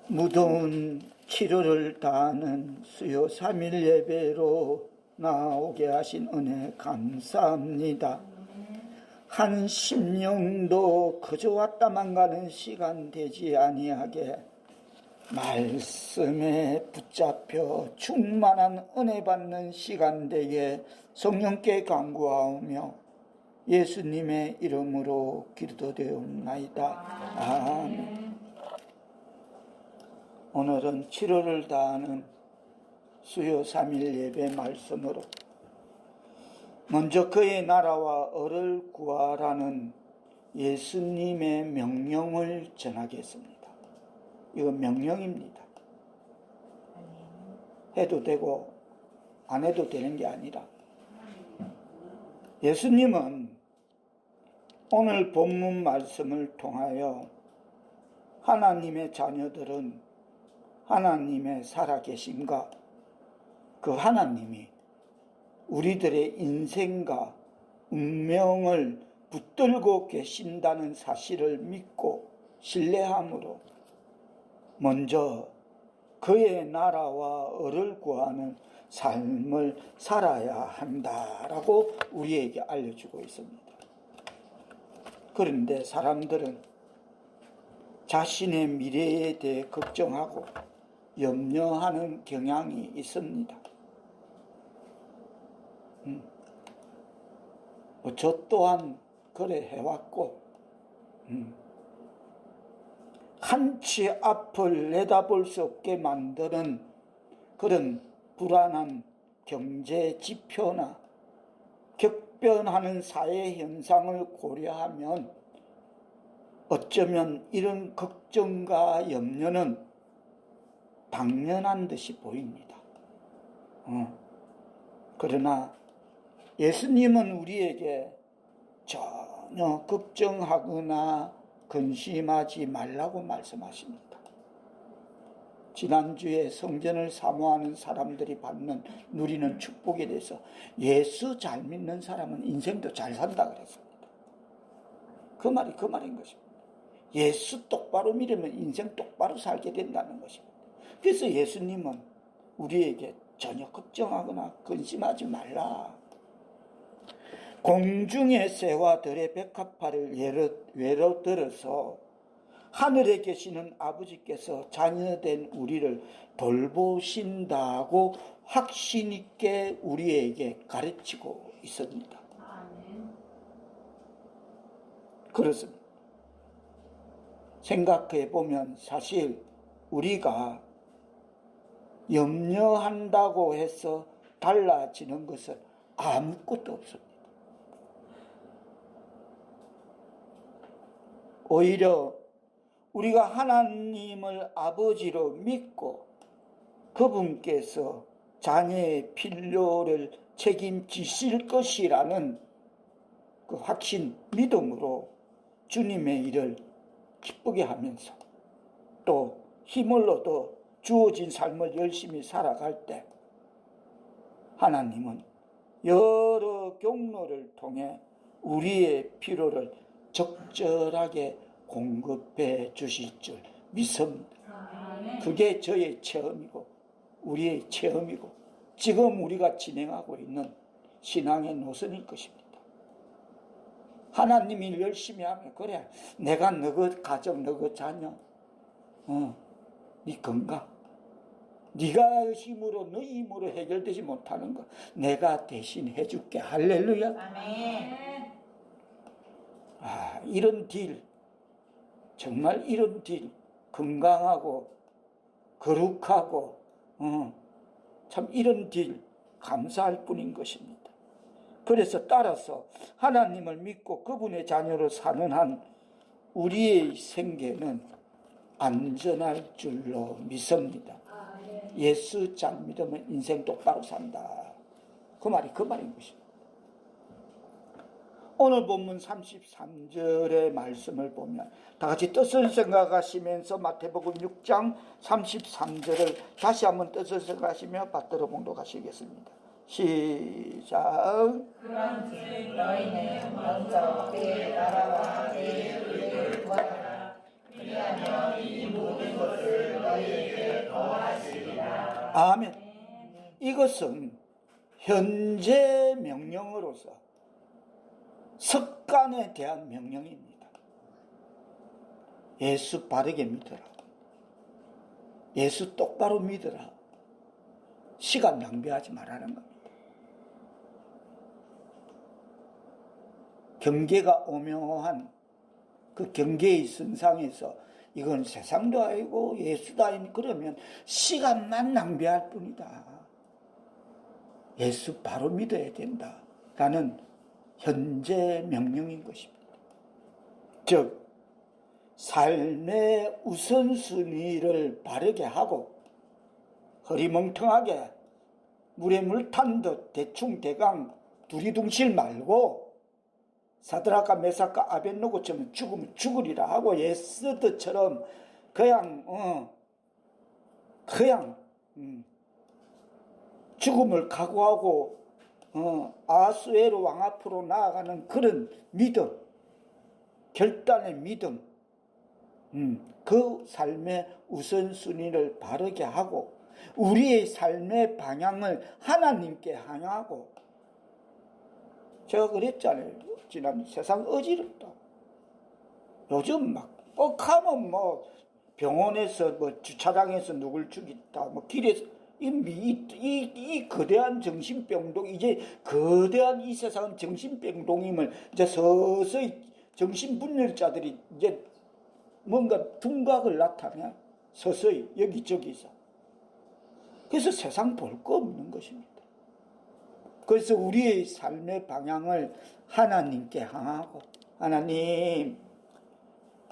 무더운 7월을 다하는 수요 3일 예배로 나오게 하신 은혜 감사합니다. 한 심령도 그저 왔다만 가는 시간 되지 아니하게 말씀에 붙잡혀 충만한 은혜 받는 시간 되게 성령께 간구하오며 예수님의 이름으로 기도되옵나이다. 아멘. 오늘은 7월을 다하는 수요 3일 예배 말씀으로 먼저 그의 나라와 을을 구하라는 예수님의 명령을 전하겠습니다. 이건 명령입니다. 해도 되고 안 해도 되는 게 아니라 예수님은 오늘 본문 말씀을 통하여 하나님의 자녀들은 하나님의 살아계심과 그 하나님이 우리들의 인생과 운명을 붙들고 계신다는 사실을 믿고 신뢰함으로 먼저 그의 나라와 을을 구하는 삶을 살아야 한다라고 우리에게 알려주고 있습니다. 그런데 사람들은 자신의 미래에 대해 걱정하고 염려하는 경향이 있습니다. 저 또한 그래 해왔고 한치 앞을 내다볼 수 없게 만드는 그런 불안한 경제 지표나 격변하는 사회 현상을 고려하면 어쩌면 이런 걱정과 염려는 당연한 듯이 보입니다. 그러나 예수님은 우리에게 전혀 걱정하거나 근심하지 말라고 말씀하십니다. 지난주에 성전을 사모하는 사람들이 받는 누리는 축복에 대해서 예수 잘 믿는 사람은 인생도 잘 산다 그랬습니다. 그 말인 것입니다. 예수 똑바로 믿으면 인생 똑바로 살게 된다는 것입니다. 그래서 예수님은 우리에게 전혀 걱정하거나 근심하지 말라. 공중의 새와 들의 백합화를 예로 들어서 하늘에 계시는 아버지께서 자녀된 우리를 돌보신다고 확신 있게 우리에게 가르치고 있습니다. 그렇습니다. 생각해 보면 사실 우리가 염려한다고 해서 달라지는 것은 아무것도 없습니다. 오히려 우리가 하나님을 아버지로 믿고 그분께서 자녀의 필요를 책임지실 것이라는 그 확신, 믿음으로 주님의 일을 기쁘게 하면서 또 힘을 얻어 주어진 삶을 열심히 살아갈 때 하나님은 여러 경로를 통해 우리의 필요를 적절하게 공급해 주실 줄 믿습니다. 그게 저의 체험이고 우리의 체험이고 지금 우리가 진행하고 있는 신앙의 노선일 것입니다. 하나님이 열심히 하면 그래 내가 너그 가정 너그 자녀 네 건강 네가 힘으로 너 힘으로 해결되지 못하는 거 내가 대신 해줄게. 할렐루야. 아멘. 이런 딜 정말 이런 딜 건강하고 거룩하고 참 이런 딜 감사할 뿐인 것입니다. 그래서 따라서 하나님을 믿고 그분의 자녀로 사는 한 우리의 생계는 안전할 줄로 믿습니다. 예수 잘 믿으면 인생 똑바로 산다. 그 말인 것입니다. 오늘 본문 33절의 말씀을 보면 다 같이 뜻을 생각하시면서 마태복음 6장 33절을 다시 한번 뜻을 생각하시며 받들어 봉독하시겠습니다. 시작. 그런즉 너희는 먼저 그의 나라와 그의 의를 구하라. 그리하면 이 모든 것을 너희에게 더하시리라. 아멘. 이것은 현재 명령으로서 습관에 대한 명령입니다. 예수 바르게 믿어라. 예수 똑바로 믿어라. 시간 낭비하지 말라는 겁니다. 경계가 오묘한 그 경계의 선상에서 이건 세상도 아니고 예수도 아니고 그러면 시간만 낭비할 뿐이다. 예수 바로 믿어야 된다라는 현재 명령인 것입니다. 즉 삶의 우선순위를 바르게 하고 허리멍텅하게 물에 물 탄 듯 대충대강 두리둥실 말고 사드락과 메삭과 아벳노고처럼 죽으면 죽으리라 하고 예스드처럼 그냥 죽음을 각오하고 아수에로 왕 앞으로 나아가는 그런 믿음, 결단의 믿음, 그 삶의 우선순위를 바르게 하고 우리의 삶의 방향을 하나님께 향하고, 제가 그랬잖아요. 지난 세상 어지럽다. 요즘 막 뻑하면 뭐 병원에서 뭐 주차장에서 누굴 죽였다, 뭐 길에서 이 거대한 정신병동, 이제 거대한 이 세상은 정신병동임을 이제 서서히 정신분열자들이 이제 뭔가 둔각을 나타내 서서히 여기저기서. 그래서 세상 볼 거 없는 것입니다. 그래서 우리의 삶의 방향을 하나님께 향하고, 하나님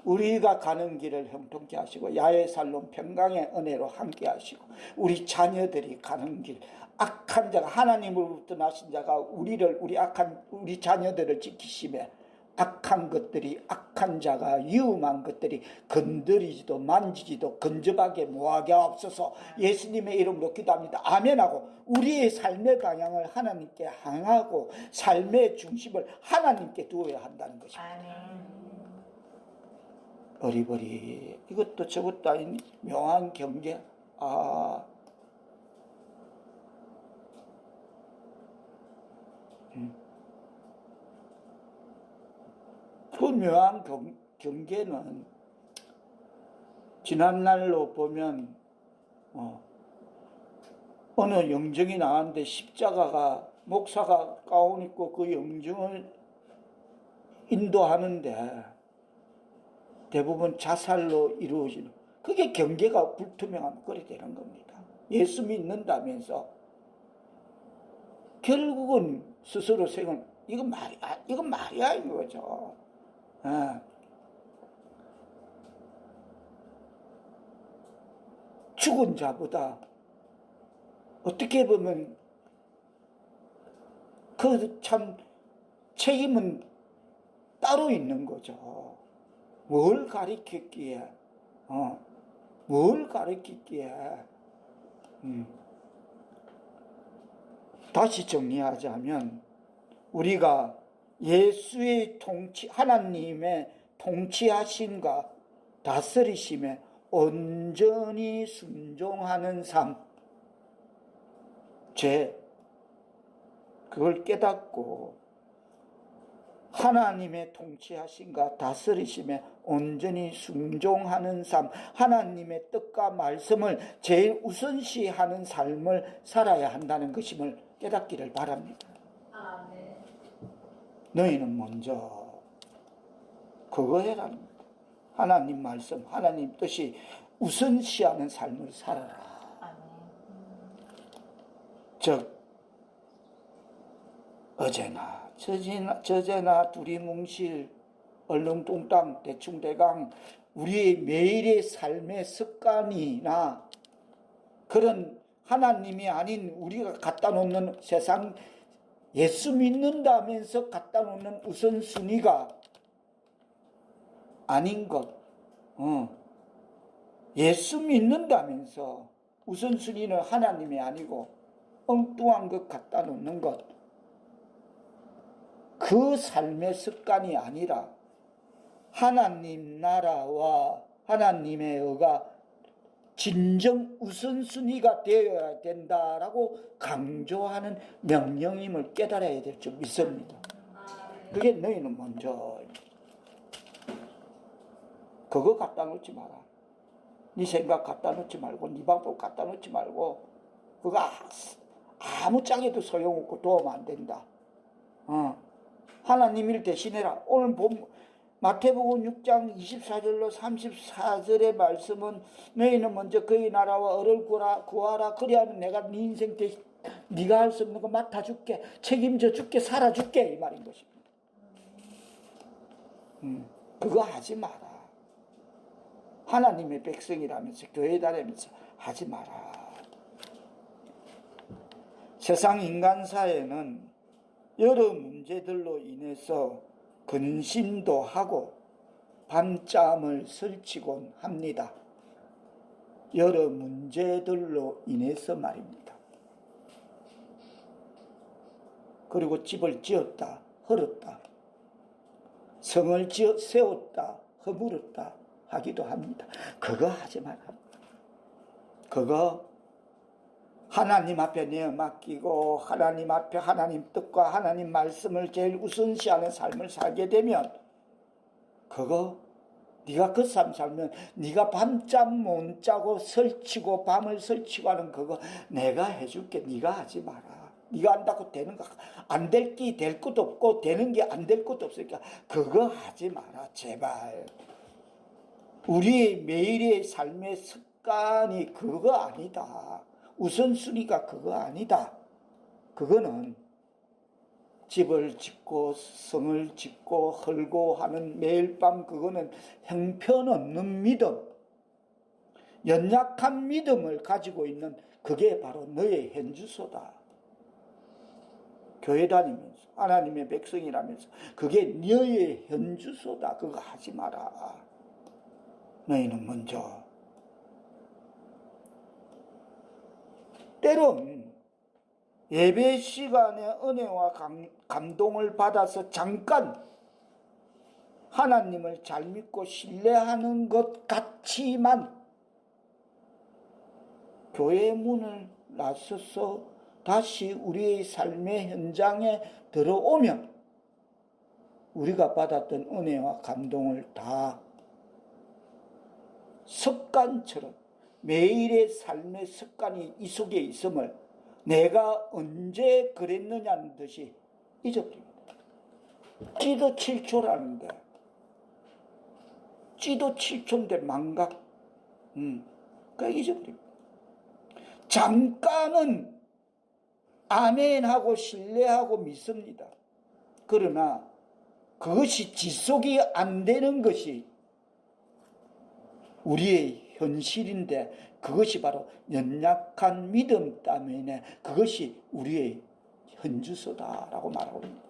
우리가 가는 길을 형통케 하시고 야외살롬 평강의 은혜로 함께 하시고 우리 자녀들이 가는 길, 악한 자가 하나님으로부터 나신 자가 우리 자녀들을 지키시며 악한 자가 위험한 것들이 건드리지도 만지지도 근접하게 모하게 하옵소서. 예수님의 이름으로 기도합니다. 아멘하고 우리의 삶의 방향을 하나님께 향하고 삶의 중심을 하나님께 두어야 한다는 것입니다. 아멘. 어리버리 이것도 저것도 아닌 묘한 경계. 그 묘한 경계는 지난날로 보면 어느 영정이 나왔는데 십자가가 목사가 가운 입고 그 영정을 인도하는데 대부분 자살로 이루어지는, 그게 경계가 불투명하면 그래 되는 겁니다. 예수 믿는다면서 결국은 스스로 이건 말이야 이거죠. 죽은 자보다 어떻게 보면 그 참 책임은 따로 있는 거죠. 뭘 가르쳤기에, 다시 정리하자면 우리가 예수의 하나님의 통치하심과 다스리심에 온전히 순종하는 삶, 그걸 깨닫고 하나님의 통치하심과 다스리심에 온전히 순종하는 삶, 하나님의 뜻과 말씀을 제일 우선시하는 삶을 살아야 한다는 것임을 깨닫기를 바랍니다. 아멘. 너희는 먼저 그거 해라. 하나님 말씀, 하나님 뜻이 우선시하는 삶을 살아라. 아멘. 즉 어제나 두리뭉실 얼렁뚱땅 대충대강 우리의 매일의 삶의 습관이나 그런 하나님이 아닌 우리가 갖다 놓는 세상, 예수 믿는다면서 갖다 놓는 우선순위가 아닌 것, 예수 믿는다면서 우선순위는 하나님이 아니고 엉뚱한 것 갖다 놓는 것, 그 삶의 습관이 아니라 하나님 나라와 하나님의 의가 진정 우선순위가 되어야 된다라고 강조하는 명령임을 깨달아야 될 줄 믿습니다. 그게 너희는 먼저 그거 갖다 놓지 마라. 네 생각 갖다 놓지 말고 네 방법 갖다 놓지 말고 그거 아무 짝에도 소용없고 도움 안 된다. 하나님 일 대신해라. 오늘 마태복음 6장 24절로 34절의 말씀은 너희는 먼저 그의 나라와 을을 구하라. 그리하면 내가 네 인생 대신 네가 할 수 없는 거 맡아줄게. 책임져 줄게. 살아줄게. 이 말인 것입니다. 그거 하지 마라. 하나님의 백성이라면서 교회 다니면서 하지 마라. 세상 인간사에는 여러 문제들로 인해서 근심도 하고 밤잠을 설치곤 합니다. 여러 문제들로 인해서 말입니다. 그리고 집을 지었다, 헐었다. 성을 세웠다, 허물었다 하기도 합니다. 그거 하지 마라. 그거 하나님 앞에 내어 맡기고 하나님 앞에 하나님 뜻과 하나님 말씀을 제일 우선시하는 삶을 살게 되면 그거 네가 그 삶 살면 네가 밤잠 못 자고 설치고 밤을 설치고 하는 그거 내가 해줄게. 네가 하지 마라. 네가 한다고 되는 거 안 될 게 될 것도 없고 되는 게 안 될 것도 없으니까 그거 하지 마라. 제발. 우리의 매일의 삶의 습관이 그거 아니다. 우선순위가 그거 아니다. 그거는 집을 짓고 성을 짓고 헐고 하는 매일 밤 그거는 형편없는 믿음, 연약한 믿음을 가지고 있는 그게 바로 너의 현주소다. 교회 다니면서 하나님의 백성이라면서 그게 너의 현주소다. 그거 하지 마라. 너희는 먼저 때론 예배 시간에 은혜와 감동을 받아서 잠깐 하나님을 잘 믿고 신뢰하는 것 같지만 교회 문을 나서서 다시 우리의 삶의 현장에 들어오면 우리가 받았던 은혜와 감동을 다 습관처럼 매일의 삶의 습관이 이 속에 있음을 내가 언제 그랬느냐는 듯이 잊어버립니다. 찌도 7초라는데 찌도 7초인데 망각 그러니까 잊어버립니다. 잠깐은 아멘하고 신뢰하고 믿습니다. 그러나 그것이 지속이 안 되는 것이 우리의 현실인데 그것이 바로 연약한 믿음 때문에 그것이 우리의 현주소다라고 말하고 있습니다.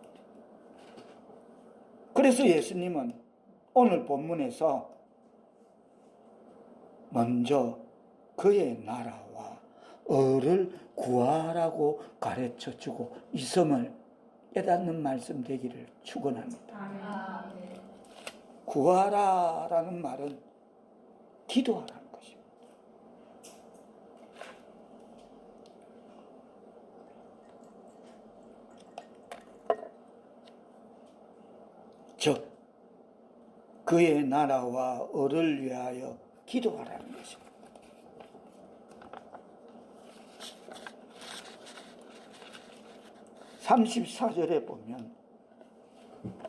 그래서 예수님은 오늘 본문에서 먼저 그의 나라와 을을 구하라고 가르쳐주고 이 성을 깨닫는 말씀 되기를 축원합니다. 구하라라는 말은 기도하라는 것입니다. 즉 그의 나라와 을을 위하여 기도하라는 것입니다. 34절에 보면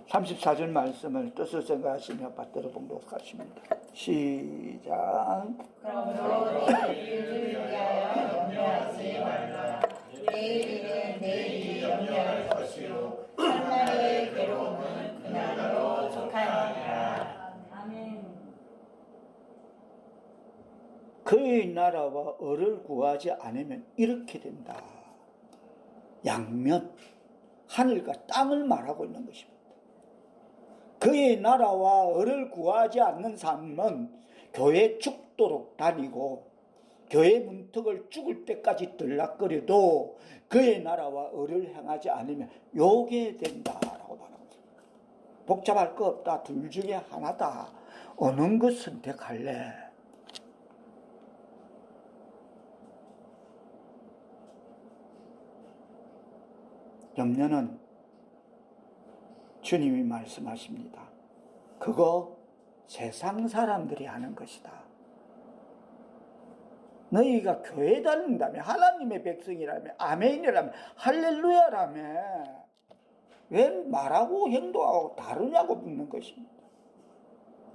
34절 말씀을 뜻을 생각하시며 받들어 봉독하십니다. 시작. 그러므로 내일을 위하여 염려하지 말라. 내일은 내일이 염려할 것이요 한날의 괴로움은 그날로 족하니라. 아멘. 그의 나라와 을을 구하지 않으면 이렇게 된다. 양면 하늘과 땅을 말하고 있는 것입니다. 그의 나라와 을을 구하지 않는 삶은 교회 죽도록 다니고 교회 문턱을 죽을 때까지 들락거려도 그의 나라와 을을 행하지 않으면 요게 된다라고 말하고 있습니다. 복잡할 거 없다. 둘 중에 하나다. 어느 것 선택할래? 염려는 주님이 말씀하십니다. 그거 세상 사람들이 하는 것이다. 너희가 교회 다닌다며, 하나님의 백성이라며, 아멘이라며, 할렐루야라며, 왜 말하고 행동하고 다르냐고 묻는 것입니다.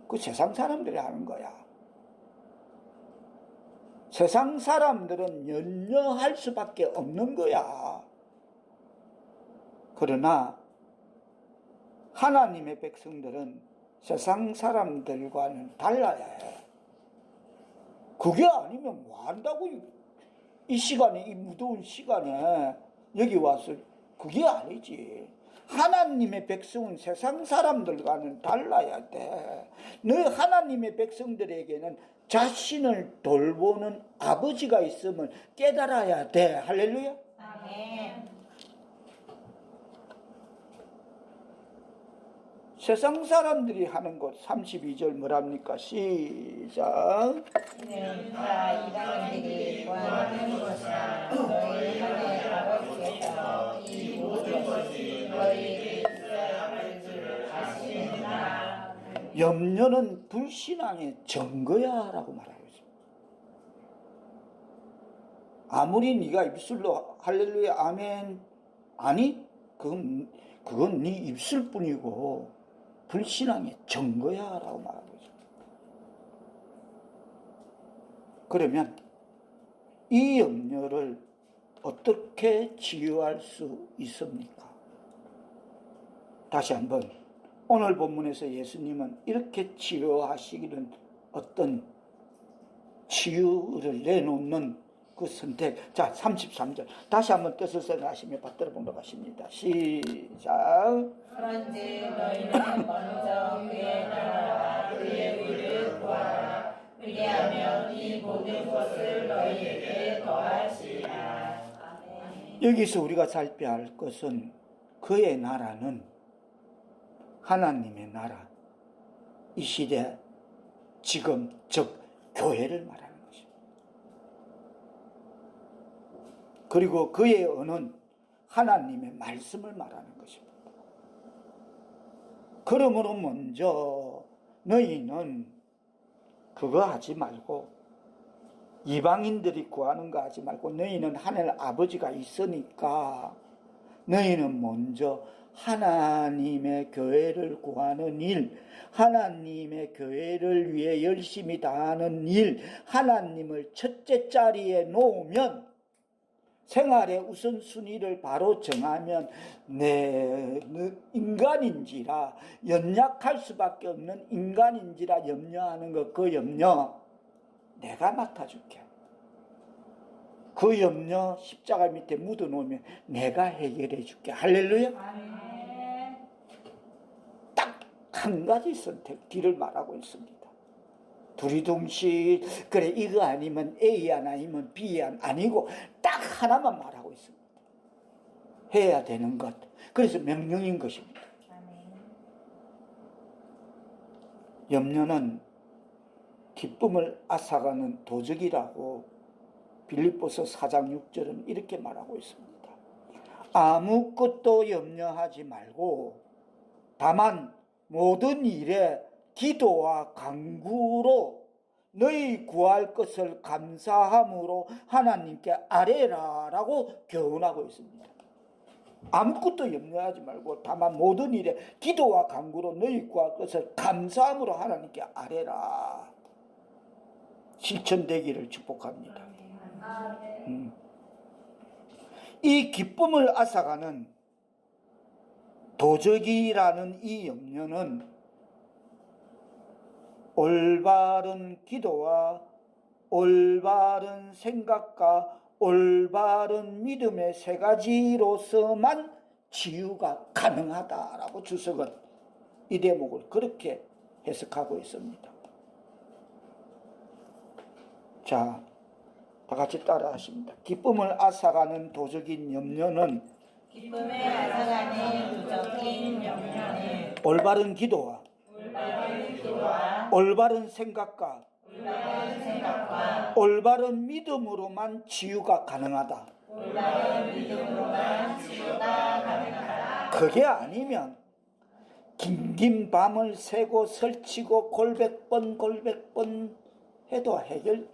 그 세상 사람들이 하는 거야. 세상 사람들은 염려할 수밖에 없는 거야. 그러나 하나님의 백성들은 세상 사람들과는 달라야 해. 그게 아니면 뭐 한다고, 이 시간에, 이 무더운 시간에 여기 와서. 그게 아니지. 하나님의 백성은 세상 사람들과는 달라야 돼. 너 하나님의 백성들에게는 자신을 돌보는 아버지가 있음을 깨달아야 돼. 할렐루야. 아멘. 세상 사람들이 하는 것 32절 뭐랍니까? 시작. 이는 다 이방인들이 구하는 것이나 너희 하나님 아버지께서 이 모든 것이 너희에게 있어야 할 줄 아시느니라. 염려는 불신앙의 증거야 라고 말하고 있습니다. 아무리 네가 입술로 할렐루야 아멘, 아니 그건 네 입술뿐이고 불신앙의 증거야 라고 말하고 있습니다. 그러면 이 염려를 어떻게 치유할 수 있습니까? 다시 한번 오늘 본문에서 예수님은 이렇게 치료하시기는 어떤 치유를 내놓는 그 선택. 자, 33절 다시 한번 뜻을 생각하시며 받들어 보도록 하십니다. 시작. 그런지 너희는 먼저 그의 나라와 그의 의를 구하라. 그리하면 이 모든 것을 너희에게 더하시리라. 아멘. 여기서 우리가 살펴야 할 것은 그의 나라는 하나님의 나라, 이 시대 지금 즉 교회를 말하는 것입니다. 그리고 그의 언어는 하나님의 말씀을 말하는 것입니다. 그러므로 먼저 너희는 그거 하지 말고, 이방인들이 구하는 거 하지 말고, 너희는 하늘 아버지가 있으니까 너희는 먼저 하나님의 교회를 구하는 일, 하나님의 교회를 위해 열심히 다하는 일, 하나님을 첫째 자리에 놓으면, 생활의 우선순위를 바로 정하면 내 인간인지라, 연약할 수밖에 없는 인간인지라 염려하는 것, 그 염려 내가 맡아줄게. 그 염려 십자가 밑에 묻어놓으면 내가 해결해 줄게. 할렐루야. 아멘. 딱 한 가지 선택, 길을 말하고 있습니다. 두리둥실, 그래 이거 아니면 A 아니면 B 아니고 딱 하나만 말하고 있습니다. 해야 되는 것. 그래서 명령인 것입니다. 아멘. 염려는 기쁨을 앗아가는 도적이라고 빌립보서 4장 6절은 이렇게 말하고 있습니다. 아무것도 염려하지 말고 다만 모든 일에 기도와 간구로 너희 구할 것을 감사함으로 하나님께 아뢰라 라고 교훈하고 있습니다. 아무것도 염려하지 말고 다만 모든 일에 기도와 간구로 너희 구할 것을 감사함으로 하나님께 아뢰라. 실천되기를 축복합니다. 이 기쁨을 앗아가는 도적이라는 이 염려는 올바른 기도와 올바른 생각과 올바른 믿음의 세 가지로서만 치유가 가능하다라고 주석은 이 대목을 그렇게 해석하고 있습니다. 자, 다 같이 따라 하십니다. 기쁨을 앗아가는 도적인 염려는 기쁨을 앗아가는 부적인 염려는 올바른 기도와 올바른 생각과 올바른 믿음으로만 치유가 가능하다. 올바른 믿음으로만 치유가 가능하다. 그게 아니면 긴긴 밤을 새고 설치고 골백번 해도 해결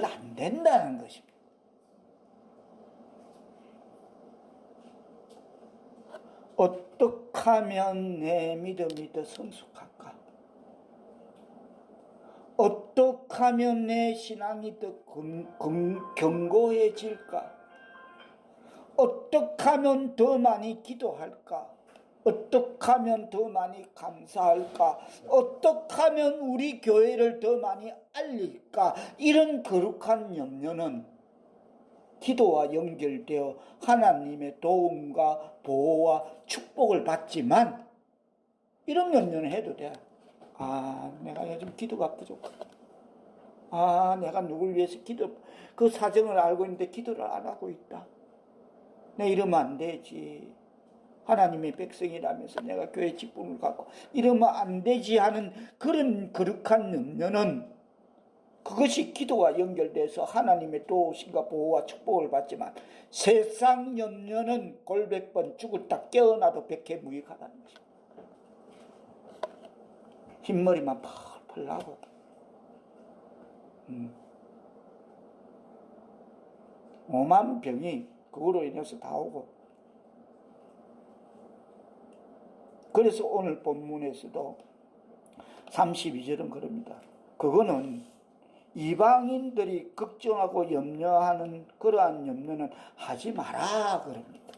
안 된다는 것입니다. 어떻게 하면 내 믿음이 더 성숙할까? 어떻게 하면 내 신앙이 더 견고해질까? 어떻게 하면 더 많이 기도할까? 어떻게 하면 더 많이 감사할까? 어떻게 하면 우리 교회를 더 많이 알릴까? 이런 거룩한 염려는 기도와 연결되어 하나님의 도움과 보호와 축복을 받지만 이런 염려는 해도 돼. 내가 요즘 기도가 부족하다. 내가 누굴 위해서 그 사정을 알고 있는데 기도를 안 하고 있다. 내 이러면 안 되지. 하나님의 백성이라면서 내가 교회 직분을 갖고 이러면 안 되지 하는 그런 거룩한 염려는 그것이 기도와 연결돼서 하나님의 도우심과 보호와 축복을 받지만 세상 염려는 골백번 죽었다 깨어나도 백해무익하다는 것입니다. 흰머리만 펄펄 나고 오만 병이 그거로 인해서 다 오고, 그래서 오늘 본문에서도 32절은 그럽니다. 그거는 이방인들이 걱정하고 염려하는 그러한 염려는 하지 마라 그럽니다.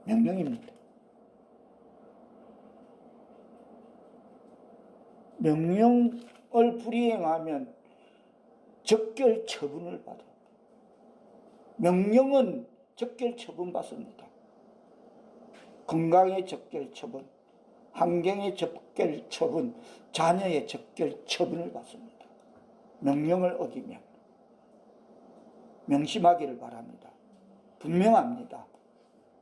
명령입니다. 명령을 불이행하면 적결 처분을 받아. 명령은 적결 처분 받습니다. 건강의 적결 처분, 환경의 적결 처분, 자녀의 적결 처분을 받습니다. 명령을 어기면 명심하기를 바랍니다. 분명합니다.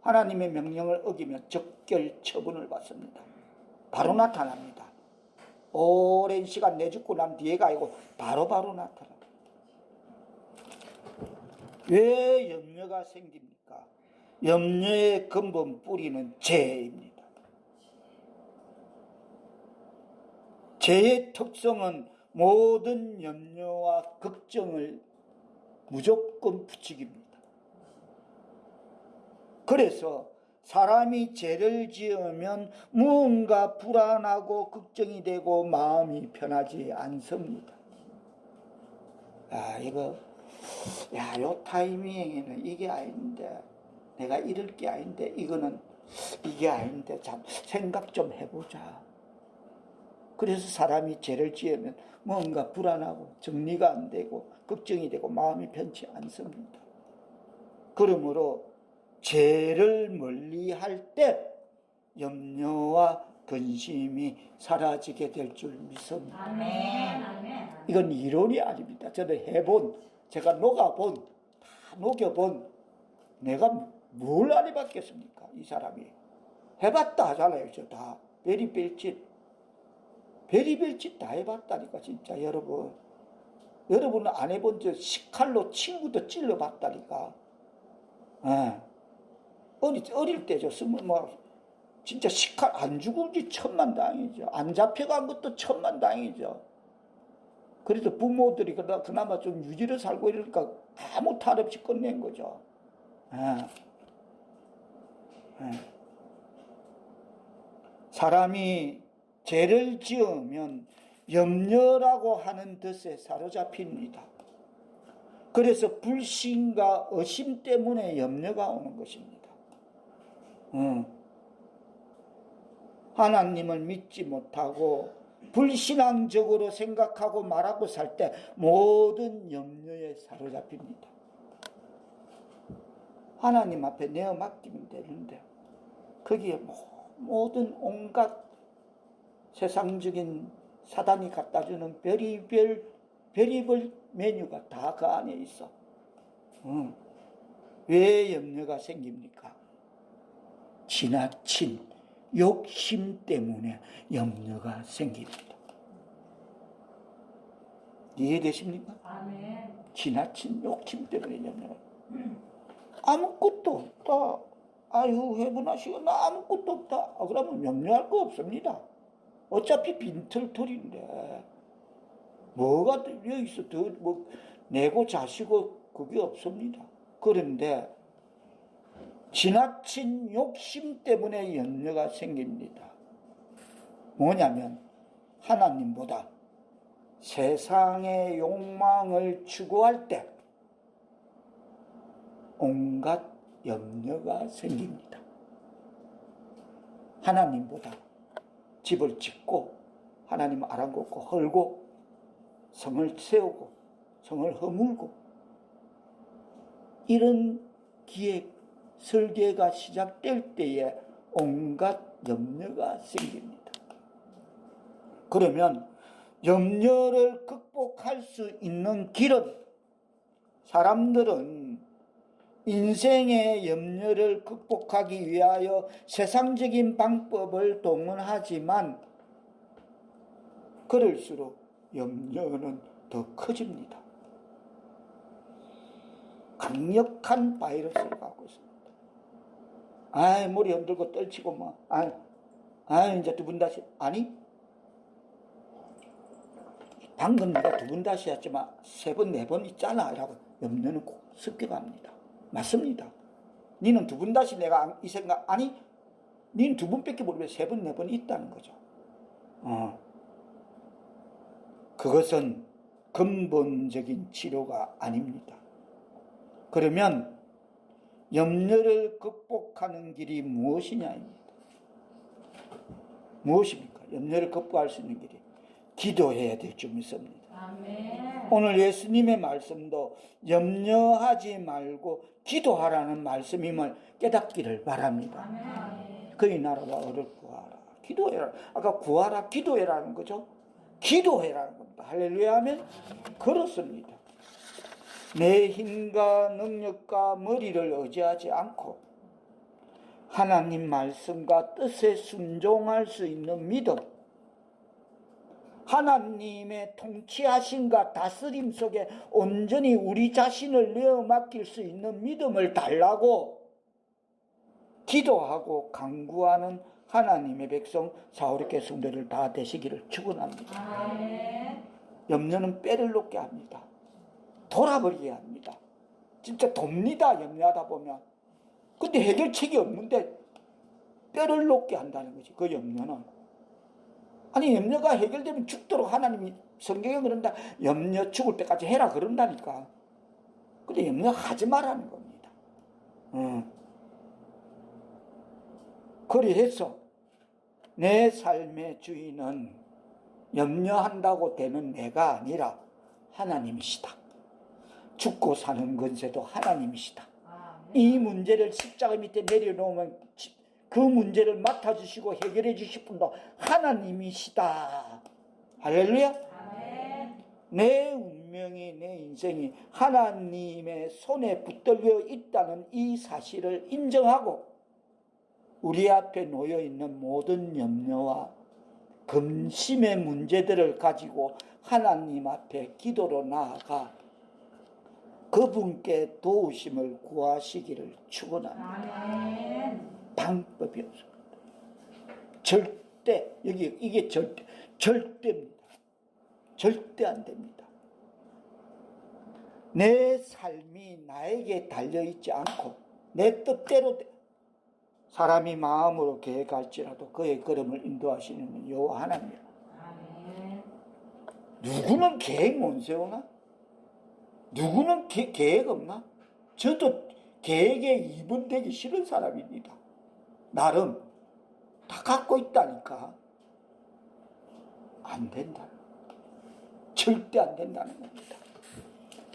하나님의 명령을 어기면 적결 처분을 받습니다. 바로 나타납니다. 오랜 시간 내죽고 난 뒤에가 아니고 바로 나타납니다. 왜 염려가 생깁니까? 염려의 근본 뿌리는 죄입니다. 죄의 특성은 모든 염려와 걱정을 무조건 부추깁니다. 그래서 사람이 죄를 지으면 무언가 불안하고 걱정이 되고 마음이 편하지 않습니다. 요 타이밍에는 이게 아닌데, 내가 이럴 게 아닌데, 이게 아닌데, 참, 생각 좀 해보자. 그래서 사람이 죄를 지으면 뭔가 불안하고 정리가 안 되고 걱정이 되고 마음이 편치 않습니다. 그러므로 죄를 멀리 할 때 염려와 근심이 사라지게 될 줄 믿습니다. 아멘. 이건 이론이 아닙니다. 저는 제가 녹아본, 다 녹여본, 내가 뭘 안 해봤겠습니까? 이 사람이. 해봤다 하잖아요. 저 다. 베리벨 짓 다 해봤다니까, 진짜, 여러분. 여러분은 안 해본 저 식칼로 친구도 찔러봤다니까. 어릴 때 진짜 식칼 안 죽을지 천만다행이죠. 안 잡혀간 것도 천만다행이죠. 그래도 부모들이 그나마 좀 유지를 살고 이러니까 아무 탈 없이 끝낸 거죠. 사람이 죄를 지으면 염려라고 하는 덫에 사로잡힙니다. 그래서 불신과 의심 때문에 염려가 오는 것입니다. 하나님을 믿지 못하고 불신앙적으로 생각하고 말하고 살 때 모든 염려에 사로잡힙니다. 하나님 앞에 내어 맡기면 되는데 거기에 모든 온갖 세상적인 사단이 갖다주는 별의별 메뉴가 다 그 안에 있어. 왜 염려가 생깁니까? 지나친 욕심 때문에 염려가 생깁니다. 이해되십니까? 아멘. 지나친 욕심 때문에 염려가. 아무것도 없다. 아유, 해분하시고 나 아무것도 없다. 그러면 염려할 거 없습니다. 어차피 빈털털인데 뭐가 여기서 더 뭐 내고 자시고 그게 없습니다. 그런데 지나친 욕심 때문에 염려가 생깁니다. 뭐냐면 하나님보다 세상의 욕망을 추구할 때 온갖 염려가 생깁니다. 하나님보다 집을 짓고 하나님 아랑곳고 헐고 성을 세우고 성을 허물고 이런 기획 설계가 시작될 때에 온갖 염려가 생깁니다. 그러면 염려를 극복할 수 있는 길은 사람들은 인생의 염려를 극복하기 위하여 세상적인 방법을 동원하지만 그럴수록 염려는 더 커집니다. 강력한 바이러스를 갖고 있습니다. 머리 흔들고 떨치고 뭐, 이제 두 번 다시, 아니? 방금 내가 두 번 다시 했지만 세 번, 네 번 있잖아. 라고 염려는 꼭 습격합니다. 맞습니다. 니는 두 번 다시 내가 이 생각, 아니? 니는 두 번밖에 모르면 세 번, 네 번 있다는 거죠. 그것은 근본적인 치료가 아닙니다. 그러면 염려를 극복하는 길이 무엇이냐입니다. 무엇입니까? 염려를 극복할 수 있는 길이 기도해야 될 줄 믿습니다. 아멘. 오늘 예수님의 말씀도 염려하지 말고 기도하라는 말씀임을 깨닫기를 바랍니다. 아멘. 그의 나라와 의를 구하라. 기도해라. 아까 구하라, 기도해라는 거죠. 기도해라는 겁니다. 할렐루야 하면 그렇습니다. 내 힘과 능력과 머리를 의지하지 않고 하나님 말씀과 뜻에 순종할 수 있는 믿음, 하나님의 통치하심과 다스림 속에 온전히 우리 자신을 내어 맡길 수 있는 믿음을 달라고 기도하고 간구하는 하나님의 백성 사오리께 성도들 다 되시기를 축원합니다. 아멘. 염려는 뼈를 놓게 합니다. 돌아버리게 합니다. 진짜 돕니다. 염려하다 보면. 근데 해결책이 없는데 뼈를 놓게 한다는 거지. 그 염려는. 아니 염려가 해결되면 죽도록 하나님이 성경에 그런다. 염려 죽을 때까지 해라 그런다니까. 근데 염려하지 말라는 겁니다. 그리해서 내 삶의 주인은 염려한다고 되는 내가 아니라 하나님이시다. 죽고 사는 권세도 하나님이시다. 이 문제를 십자가 밑에 내려놓으면 그 문제를 맡아주시고 해결해 주실 분도 하나님이시다. 할렐루야. 아멘. 내 운명이, 내 인생이 하나님의 손에 붙들려 있다는 이 사실을 인정하고 우리 앞에 놓여있는 모든 염려와 근심의 문제들을 가지고 하나님 앞에 기도로 나아가 그분께 도우심을 구하시기를 축원합니다. 아멘. 방법이 없습니다. 절대 이게 절대입니다. 절대 안 됩니다. 내 삶이 나에게 달려있지 않고 내 뜻대로 사람이 마음으로 계획할지라도 그의 걸음을 인도하시는 여호와 하나님. 아멘. 누구는 계획 못 세우나? 누구는 계획 없나? 저도 계획에 2번 되기 싫은 사람입니다. 나름 다 갖고 있다니까. 안 된다. 절대 안 된다는 겁니다.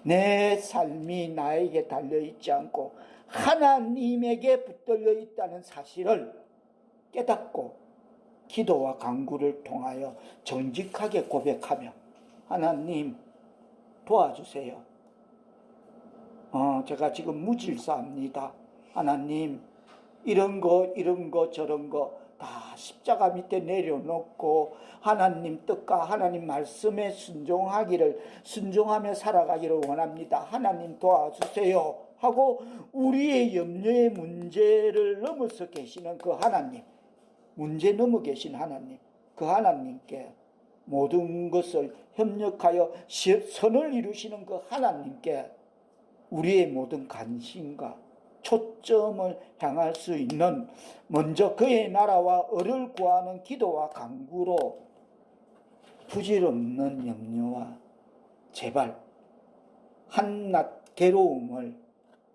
내 삶이 나에게 달려있지 않고 하나님에게 붙들려 있다는 사실을 깨닫고 기도와 간구를 통하여 정직하게 고백하며 하나님 도와주세요. 제가 지금 무질서합니다. 하나님 이런 거 저런 거 다 십자가 밑에 내려놓고 하나님 뜻과 하나님 말씀에 순종하며 살아가기를 원합니다. 하나님 도와주세요 하고 우리의 염려의 문제를 넘어서 계시는 그 하나님, 문제 넘어 계신 하나님, 그 하나님께 모든 것을 협력하여 선을 이루시는 그 하나님께 우리의 모든 관심과 초점을 향할 수 있는, 먼저 그의 나라와 을을 구하는 기도와 간구로 부질없는 염려와 제발 한낱 괴로움을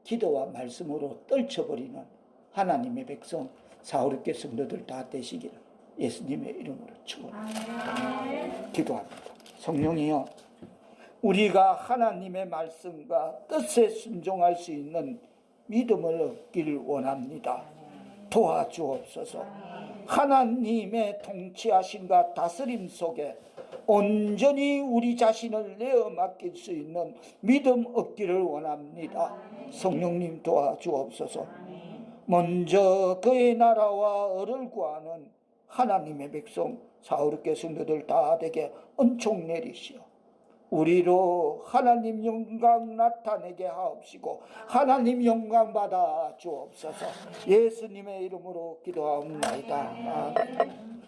기도와 말씀으로 떨쳐버리는 하나님의 백성 사오르게 성도들 다 되시기를 예수님의 이름으로 축원합니다. 기도합니다. 성령이여, 우리가 하나님의 말씀과 뜻에 순종할 수 있는 믿음을 얻기를 원합니다. 도와주옵소서. 하나님의 통치하심과 다스림 속에 온전히 우리 자신을 내어 맡길 수 있는 믿음 얻기를 원합니다. 성령님 도와주옵소서. 먼저 그의 나라와 을을 구하는 하나님의 백성 사오르게 성도들 다 되게 은총 내리시오. 우리로 하나님 영광 나타내게 하옵시고 하나님 영광 받아 주옵소서. 예수님의 이름으로 기도하옵나이다. 아멘.